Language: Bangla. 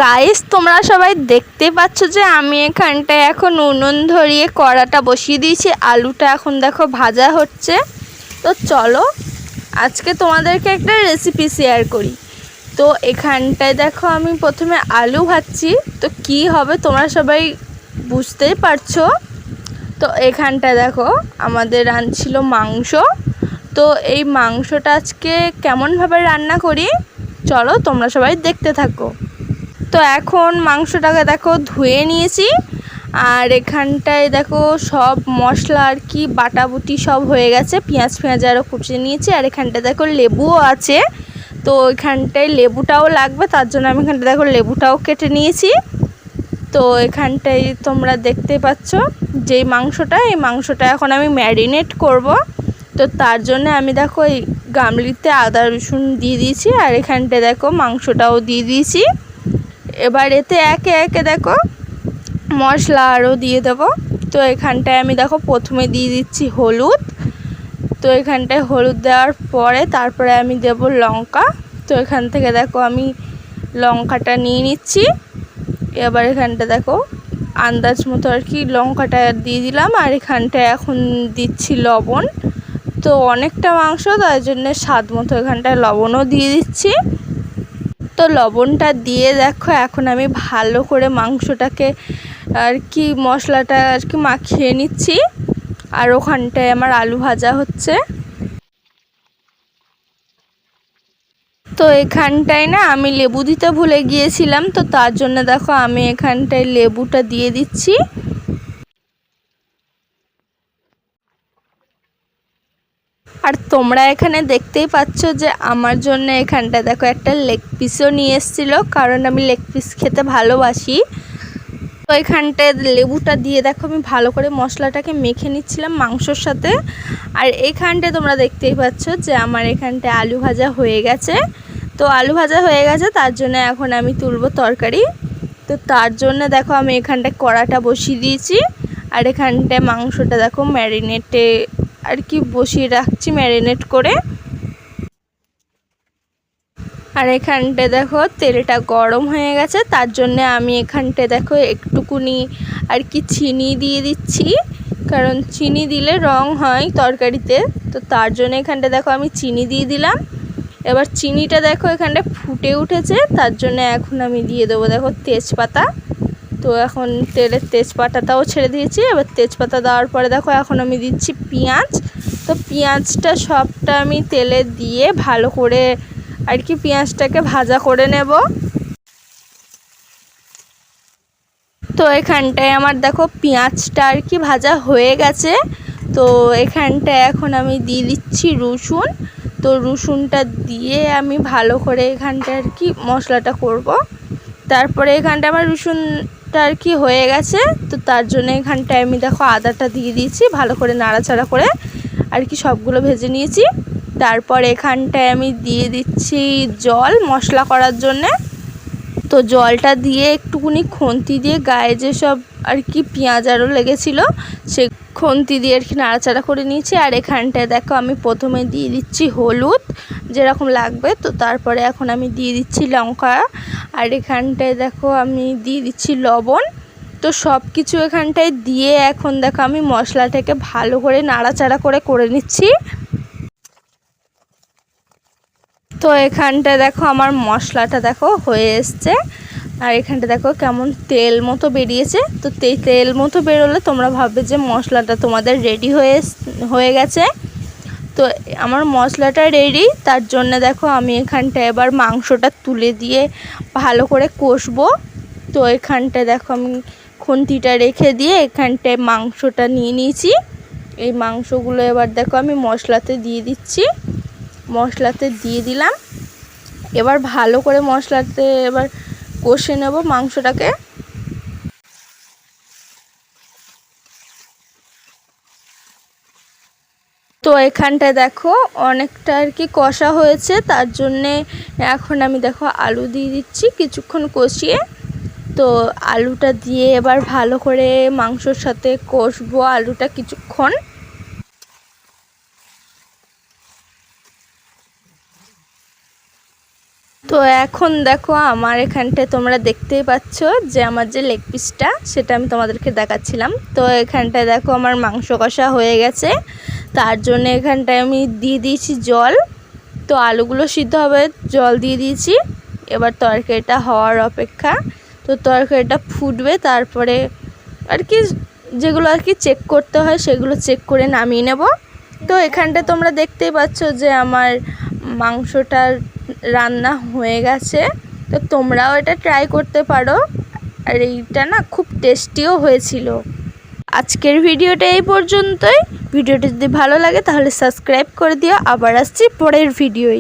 গাইস তোমরা সবাই দেখতে পাচ্ছ যে আমি এখানটায় এখন উনুন ধরিয়ে কড়াটা বসিয়ে দিয়েছি। আলুটা এখন দেখো ভাজা হচ্ছে। তো চলো আজকে তোমাদেরকে একটা রেসিপি শেয়ার করি। তো এখানটায় দেখো আমি প্রথমে আলু ভাজছি। তো কি হবে তোমরা সবাই বুঝতেই পারছো। তো এখানটায় দেখো আমাদের রান্না মাংস। তো এই মাংসটা আজকে কেমনভাবে রান্না করি চলো তোমরা সবাই দেখতে থাকো। তো এখন মাংসটাকে দেখো ধুয়ে নিয়েছি, আর এখানটায় দেখো সব মশলা আর কি বাটাবুটি সব হয়ে গেছে, পেঁয়াজ আরও কুচিয়ে নিয়েছি। আর এখানটায় দেখো লেবুও আছে, তো এখানটায় লেবুটাও লাগবে, তার জন্য আমি এখানটায় দেখো লেবুটাও কেটে নিয়েছি। তো এখানটায় তোমরা দেখতে পাচ্ছ যে এই মাংসটা এখন আমি ম্যারিনেট করব। তো তার জন্য আমি দেখো এই গামলিতে আদা রসুন দিয়ে দিয়েছি, আর এখানটায় দেখো মাংসটাও দিয়ে দিয়েছি। এবার এতে একে একে দেখো মশলা আরও দিয়ে দেবো। তো এখানটায় আমি দেখো প্রথমে দিয়ে দিচ্ছি হলুদ। তো এখানটায় হলুদ দেওয়ার পরে তারপরে আমি দেব লঙ্কা। তো এখান থেকে দেখো আমি লঙ্কাটা নিয়ে নিচ্ছি। এবার এখানটা দেখো আন্দাজ মতো আর কি লঙ্কাটা দিয়ে দিলাম, আর এখানটায় এখন দিচ্ছি লবণ। তো অনেকটা মাংস, তাই জন্য স্বাদ মতো এখানটায় লবণও দিয়ে দিচ্ছি। তো লবণটা দিয়ে দেখো এখন আমি ভালো করে মাংসটাকে আর কি মশলাটা আর কি মাখিয়ে নিচ্ছি। আর ওখানটায় আমার আলু ভাজা হচ্ছে। তো এখানটায় না আমি লেবু দিতে ভুলে গিয়েছিলাম, তো তার জন্য দেখো আমি এখানটায় লেবুটা দিয়ে দিচ্ছি। আর তোমরা এখানে দেখতেই পাচ্ছ যে আমার জন্য এখানটা দেখো একটা লেগ পিসও নিয়ে এসেছিলো, কারণ আমি লেগ পিস খেতে ভালোবাসি। তো এখানটায় লেবুটা দিয়ে দেখো আমি ভালো করে মশলাটাকে মেখে নিচ্ছিলাম মাংসর সাথে। আর এইখানটায় তোমরা দেখতেই পাচ্ছ যে আমার এখানটায় আলু ভাজা হয়ে গেছে। তো আলু ভাজা হয়ে গেছে, তার জন্য এখন আমি তুলবো তরকারি। তো তার জন্য দেখো আমি এখানটায় কড়াটা বসিয়ে দিয়েছি, আর এখানটায় মাংসটা দেখো ম্যারিনেটে আর কি বসিয়ে রাখছি ম্যারিনেট করে। আর এখানটায় দেখো তেলটা গরম হয়ে গেছে, তার জন্য আমি এখানটায় দেখো একটুকুনি আর কি চিনি দিয়ে দিচ্ছি, কারণ চিনি দিলে রং হয় তরকারিতে। তো তার জন্য এখানটায় দেখো আমি চিনি দিয়ে দিলাম। এবার চিনিটা দেখো এখানটায় ফুটে উঠেছে, তার জন্য এখন আমি দিয়ে দেবো দেখো তেজপাতা। তো এখন তেলের তেজপাতাটাও ছেড়ে দিয়েছি। এবার তেজপাতা দেওয়ার পরে দেখো এখন আমি দিচ্ছি পেঁয়াজ। তো পেঁয়াজটা সবটা আমি তেলে দিয়ে ভালো করে আর কি পেঁয়াজটাকে ভাজা করে নেব। তো এখানটায় আমার দেখো পেঁয়াজটা আর কি ভাজা হয়ে গেছে। তো এখানটায় এখন আমি দিয়ে দিচ্ছি রসুন। তো রসুনটা দিয়ে আমি ভালো করে এখানটায় আর কি মশলাটা করব। তারপরে এখানটায় আমার রসুনটা আর কি হয়ে গেছে, তো তার জন্য এখানটায় আমি দেখো আদাটা দিয়ে দিয়েছি, ভালো করে নাড়াচাড়া করে আর কি সবগুলো ভেজে নিয়েছি। তারপর এখানটায় আমি দিয়ে দিচ্ছি জল মশলা করার জন্যে। তো জলটা দিয়ে একটুকুনি খুন্তি দিয়ে গায়ে যেসব আর কি পেঁয়াজ আরও লেগেছিলো সে খুন্তি দিয়ে আর কি নাড়াচাড়া করে নিয়েছি। আর এখানটায় দেখো আমি প্রথমে দিয়ে দিচ্ছি হলুদ যেরকম লাগবে। তো তারপরে এখন আমি দিয়ে দিচ্ছি লঙ্কা, আর এখানটায় দেখো আমি দিয়ে দিচ্ছি লবণ। তো সব কিছু এখানটায় দিয়ে এখন দেখো আমি মশলাটাকে ভালো করে নাড়াচাড়া করে নিচ্ছি। তো এখানটায় দেখো আমার মশলাটা দেখো হয়ে এসছে, আর এখানটা দেখো কেমন তেল মতো বেরিয়েছে। তো তেল মতো বেরোলে তোমরা ভাববে যে মশলাটা তোমাদের রেডি হয়ে গেছে। তো আমার মশলাটা রেডি, তার জন্য দেখো আমি এখানটায় এবার মাংসটা তুলে দিয়ে ভালো করে কষবো। তো এখানটায় দেখো আমি খুন্তিটা রেখে দিয়ে এখানটায় মাংসটা নিয়ে নিয়েছি। এই মাংসগুলো এবার দেখো আমি মশলাতে দিয়ে দিচ্ছি, মশলাতে দিয়ে দিলাম। এবার ভালো করে মশলাতে এবার কষে নেব মাংসটাকে। তো এখানটায় দেখো অনেকটা আর কি কষা হয়েছে, তার জন্যে এখন আমি দেখো আলু দিয়ে দিচ্ছি কিছুক্ষণ কষিয়ে। তো আলুটা দিয়ে এবার ভালো করে মাংসর সাথে কষবো আলুটা কিছুক্ষণ। তো এখন দেখো আমার এখানটায় তোমরা দেখতেই পাচ্ছ যে আমার যে লেগ পিসটা সেটা আমি তোমাদেরকে দেখাচ্ছিলাম। তো এখানটায় দেখো আমার মাংস কষা হয়ে গেছে, তার জন্য এখানটায় আমি দিয়ে দিয়েছি জল। তো আলুগুলো সিদ্ধ হবে, জল দিয়ে দিয়েছি। এবার তরকারিটা হওয়ার অপেক্ষা। তো তরকারিটা ফুটবে, তারপরে আর কি যেগুলো আর কি চেক করতে হয় সেগুলো চেক করে নামিয়ে নেব। তো এখানটায় তোমরা দেখতেই পাচ্ছ যে আমার মাংসটা রান্না হয়ে গেছে। তো তোমরাও এটা ট্রাই করতে পারো, আর এইটা না খুব টেস্টিও হয়েছিল। আজকের ভিডিওটা এই পর্যন্তই। ভিডিওটি যদি ভালো লাগে তাহলে সাবস্ক্রাইব করে দিও। আবার আসছি পরের ভিডিওয়।